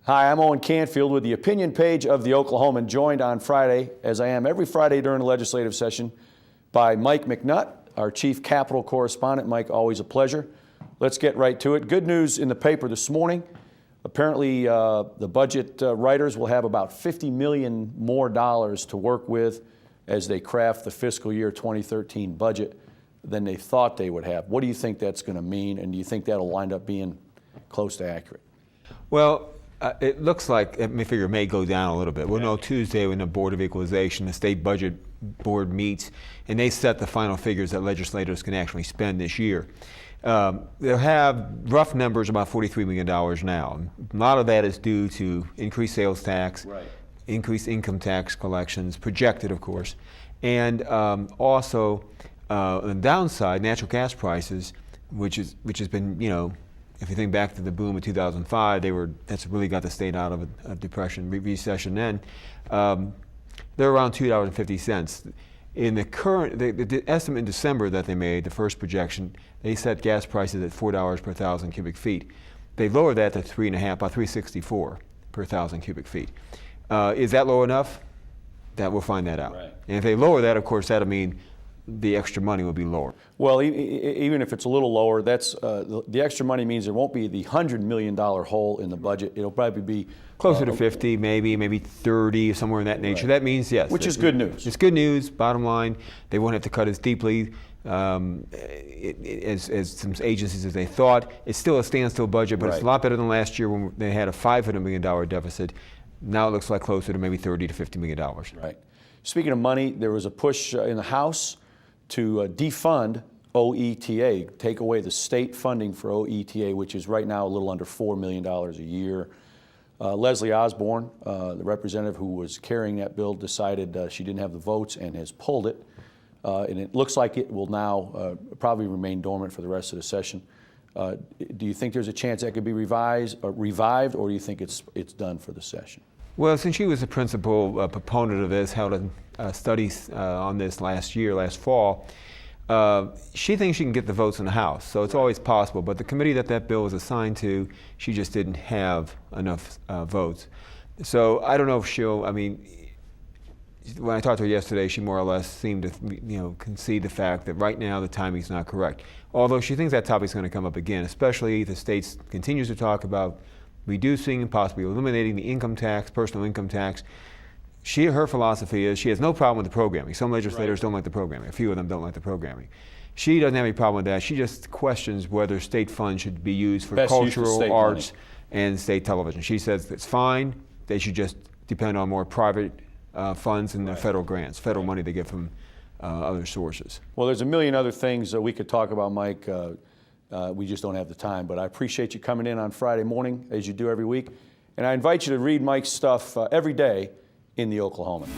Hi, I'm Owen Canfield with the opinion page of the Oklahoman, joined on Friday, as I am every Friday during the legislative session, by Mike McNutt, our chief capital correspondent. Mike, always a pleasure. Let's get right to it. Good news in the paper this morning. Apparently, the budget writers will have about $50 million more to work with as they craft the fiscal year 2013 budget than they thought they would have. What do you think that's going to mean, and do you think that'll wind up being close to accurate? Well, it looks like it may go down a little bit. We'll know Tuesday when the Board of Equalization, the State Budget Board meets, and they set the final figures that legislators can actually spend this year. They'll have rough numbers about $43 million now. A lot of that is due to increased sales tax, increased income tax collections, projected of course, and also on the downside, natural gas prices, which has been, if you think back to the boom of 2005, that's really got the state out of a depression, recession then. They're around $2.50. In the current, the estimate in December that they made, the first projection, they set gas prices at $4 per thousand cubic feet. They lowered that to about $3.64 per thousand cubic feet. Is that low enough? We'll find that out. Right. And if they lower that, of course, that'll mean the extra money will be lower. Well, even if it's a little lower, that's the extra money means there won't be the $100 million hole in the budget. It'll probably be closer to 50, maybe 30, somewhere in that nature. Right. That means yes. Which is good news. It's good news. Bottom line, they won't have to cut as deeply as some agencies as they thought. It's still a standstill budget, but It's a lot better than last year when they had a $500 million deficit. Now it looks like closer to maybe $30 to $50 million. Right. Speaking of money, there was a push in the House to defund OETA, take away the state funding for OETA, which is right now a little under $4 million a year. Leslie Osborne, the representative who was carrying that bill, decided she didn't have the votes and has pulled it. And it looks like it will now probably remain dormant for the rest of the session. Do you think there's a chance that could be revived, or do you think it's done for the session? Well, since she was the principal proponent of this, held a study on this last fall, she thinks she can get the votes in the House. So it's always possible. But the committee that bill was assigned to, she just didn't have enough votes. So I don't know if when I talked to her yesterday, she more or less seemed to concede the fact that right now the timing's not correct. Although she thinks that topic's going to come up again, especially the state continues to talk about reducing and possibly eliminating the income tax, personal income tax. Her philosophy is she has no problem with the programming. Some legislators don't like the programming. A few of them don't like the programming. She doesn't have any problem with that. She just questions whether state funds should be used for cultural, arts, and state television. She says it's fine. They should just depend on more private funds and the federal grants, federal money they get from other sources. Well, there's a million other things that we could talk about, Mike. We just don't have the time, but I appreciate you coming in on Friday morning, as you do every week. And I invite you to read Mike's stuff every day in the Oklahoman.